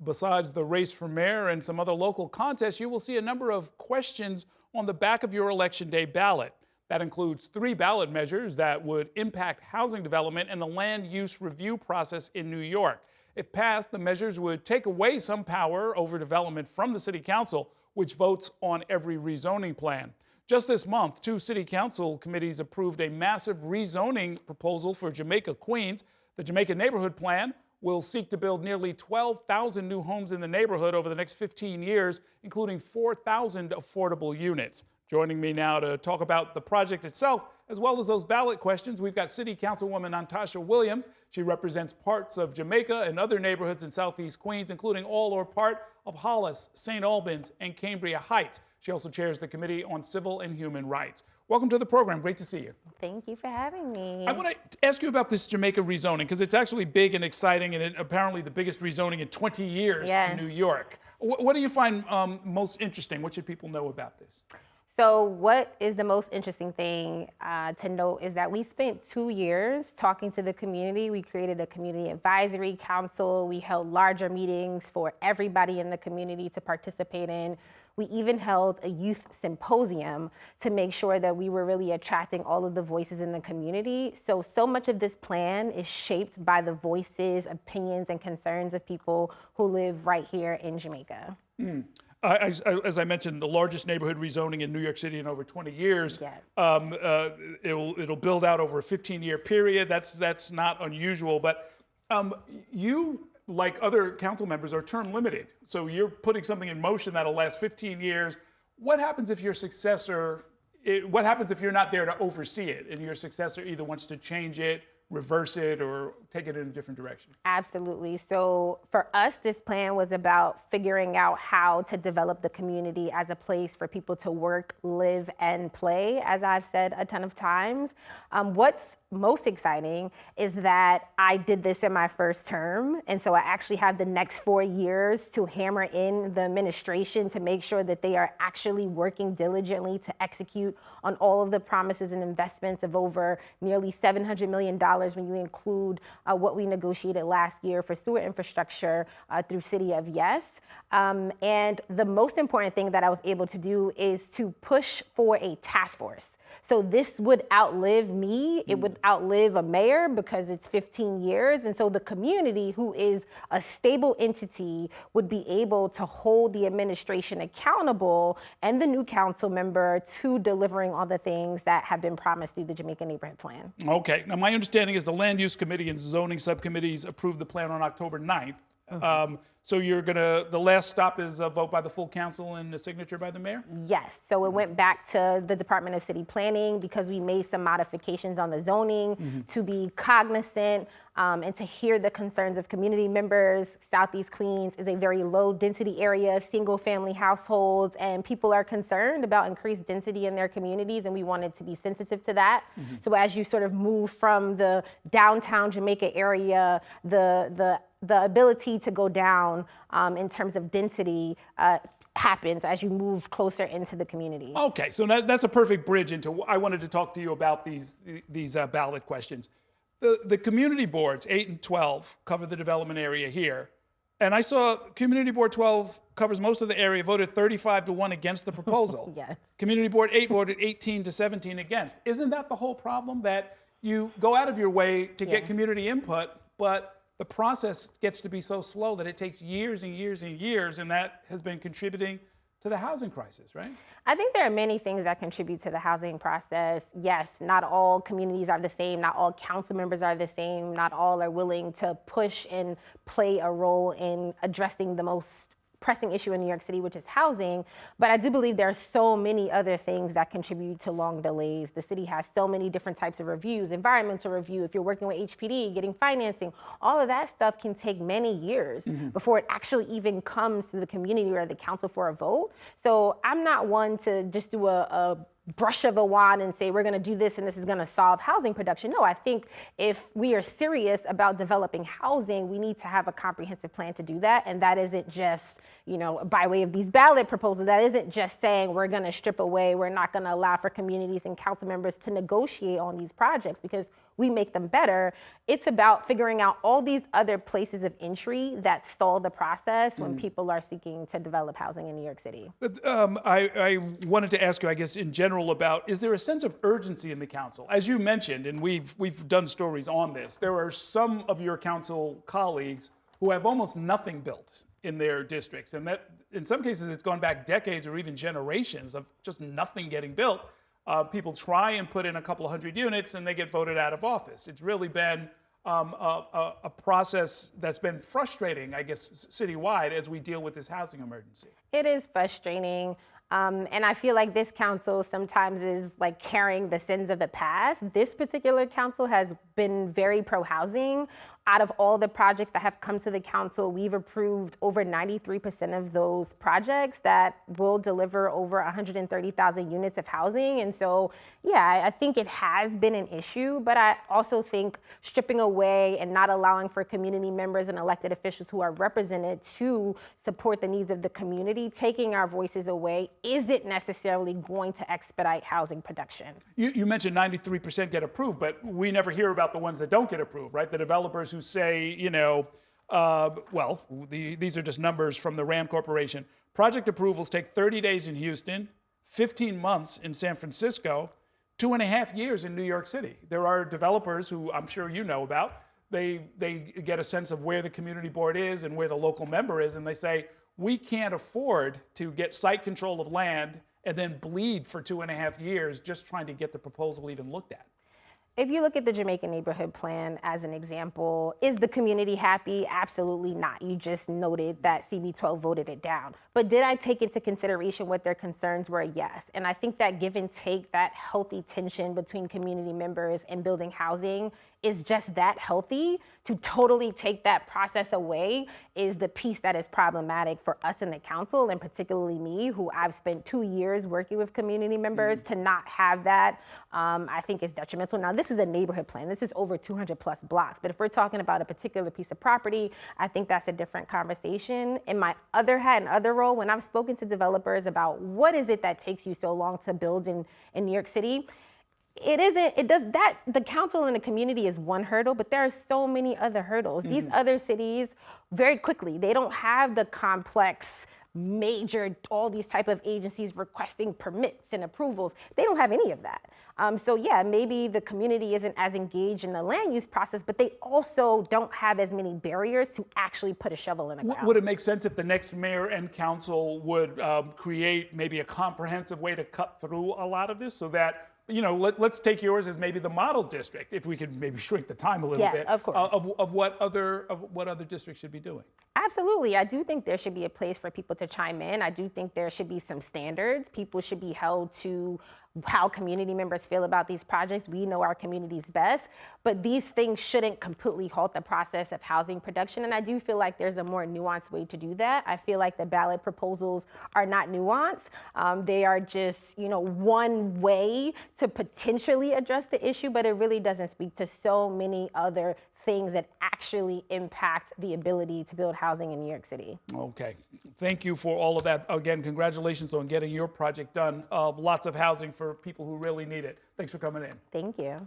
besides the race for mayor and some other local contests, you will see a number of questions on the back of your Election Day ballot. That includes 3 ballot measures that would impact housing development and the land use review process in New York. If passed, the measures would take away some power over development from the City Council, which votes on every rezoning plan. Just this month, 2 City Council committees approved a massive rezoning proposal for Jamaica, Queens. The Jamaica Neighborhood Plan will seek to build nearly 12,000 new homes in the neighborhood over the next 15 years, including 4,000 affordable units. Joining me now to talk about the project itself, as well as those ballot questions, we've got City Councilwoman Nantasha Williams. She represents parts of Jamaica and other neighborhoods in Southeast Queens, including all or part of Hollis, St. Albans, and Cambria Heights. She also chairs the Committee on Civil and Human Rights. Welcome to the program. Great to see you. Thank you for having me. I want to ask you about this Jamaica rezoning, because it's actually big and exciting, and apparently the biggest rezoning in 20 years in New York. What do you find most interesting? What should people know about this? So what is the most interesting thing to note is that we spent 2 years talking to the community. We created a community advisory council. We held larger meetings for everybody in the community to participate in. We even held a youth symposium to make sure that we were really attracting all of the voices in the community. So much of this plan is shaped by the voices, opinions, and concerns of people who live right here in Jamaica. As I mentioned, the largest neighborhood rezoning in New York City in over 20 years. Yes. It'll build out over a 15-year period. That's not unusual, but you, like other council members, are term limited. So you're putting something in motion that'll last 15 years. What happens if your successor, what happens if you're not there to oversee it and your successor either wants to change it, reverse it, or take it in a different direction? Absolutely. So for us, this plan was about figuring out how to develop the community as a place for people to work, live, and play, as I've said a ton of times. What's most exciting is that I did this in my first term, and so I actually have the next 4 years to hammer in the administration to make sure that they are actually working diligently to execute on all of the promises and investments of over nearly $700 million when you include what we negotiated last year for sewer infrastructure through City of Yes. And the most important thing that I was able to do is to push for a task force. So this would outlive me. It would outlive a mayor because it's 15 years. And so the community, who is a stable entity, would be able to hold the administration accountable and the new council member to delivering all the things that have been promised through the Jamaica Neighborhood Plan. Okay. Now, my understanding is the Land Use Committee and Zoning Subcommittees approved the plan on October 9th. So the last stop is a vote by the full council and a signature by the mayor? Yes, so it went back to the Department of City Planning because we made some modifications on the zoning to be cognizant and to hear the concerns of community members. Southeast Queens is a very low density area, single family households, and people are concerned about increased density in their communities, and we wanted to be sensitive to that. So as you sort of move from the downtown Jamaica area, the ability to go down in terms of density happens as you move closer into the community. Okay, so that's a perfect bridge into, I wanted to talk to you about these ballot questions. The community boards, 8 and 12, cover the development area here. And I saw Community Board 12 covers most of the area, voted 35-1 against the proposal. Yes. Community Board 8 voted 18-17 against. Isn't that the whole problem, that you go out of your way to get community input, but the process gets to be so slow that it takes years and years and years, and that has been contributing to the housing crisis, right? I think there are many things that contribute to the housing process. Yes, not all communities are the same, not all council members are the same, not all are willing to push and play a role in addressing the most pressing issue in New York City, which is housing. But I do believe there are so many other things that contribute to long delays. The city has so many different types of reviews, environmental review, if you're working with HPD, getting financing, all of that stuff can take many years before it actually even comes to the community or the council for a vote. So I'm not one to just do a brush of a wand and say, we're going to do this and this is going to solve housing production. No, I think if we are serious about developing housing, we need to have a comprehensive plan to do that. And that isn't just, by way of these ballot proposals, that isn't just saying we're going to strip away, we're not going to allow for communities and council members to negotiate on these projects, because we make them better. It's about figuring out all these other places of entry that stall the process when people are seeking to develop housing in New York City. I wanted to ask you, I guess, in general about, is there a sense of urgency in the council? As you mentioned, and we've done stories on this, there are some of your council colleagues who have almost nothing built in their districts. And that, in some cases, it's gone back decades or even generations of just nothing getting built. People try and put in a couple of hundred units and they get voted out of office. It's really been a process that's been frustrating, I guess, citywide as we deal with this housing emergency. It is frustrating. And I feel like this council sometimes is like carrying the sins of the past. This particular council has been very pro-housing. Out of all the projects that have come to the council, we've approved over 93% of those projects that will deliver over 130,000 units of housing. And so, yeah, I think it has been an issue, but I also think stripping away and not allowing for community members and elected officials who are represented to support the needs of the community, taking our voices away, isn't necessarily going to expedite housing production. You mentioned 93% get approved, but we never hear about the ones that don't get approved, right? The developers who say, these are just numbers from the RAM Corporation. Project approvals take 30 days in Houston, 15 months in San Francisco, 2.5 years in New York City. There are developers who I'm sure you know about. They get a sense of where the community board is and where the local member is, and they say, we can't afford to get site control of land and then bleed for 2.5 years just trying to get the proposal even looked at. If you look at the Jamaica neighborhood plan as an example, is the community happy? Absolutely not. You just noted that CB12 voted it down. But did I take into consideration what their concerns were? Yes. And I think that give and take, that healthy tension between community members and building housing is just that healthy. To totally take that process away is the piece that is problematic for us in the council, and particularly me, who I've spent 2 years working with community members. To not have that, I think is detrimental. Now, this is a neighborhood plan. This is over 200 plus blocks. But if we're talking about a particular piece of property, I think that's a different conversation. In my other hat and other role, when I've spoken to developers about what is it that takes you so long to build in New York City, the council and the community is one hurdle, but there are so many other hurdles. These other cities, very quickly, they don't have the complex, major, all these type of agencies requesting permits and approvals. They don't have any of that. So yeah, maybe the community isn't as engaged in the land use process, but they also don't have as many barriers to actually put a shovel in the ground. Would it make sense if the next mayor and council would create maybe a comprehensive way to cut through a lot of this so that, let's take yours as maybe the model district, if we could maybe shrink the time a little bit, of course. Of what other districts should be doing. Absolutely. I do think there should be a place for people to chime in. I do think there should be some standards. People should be held to how community members feel about these projects. We know our communities best, but these things shouldn't completely halt the process of housing production. And I do feel like there's a more nuanced way to do that. I feel like the ballot proposals are not nuanced. They are just, one way to potentially address the issue, but it really doesn't speak to so many other things that actually impact the ability to build housing in New York City. Okay. Thank you for all of that. Again, congratulations on getting your project done. Lots of housing for people who really need it. Thanks for coming in. Thank you.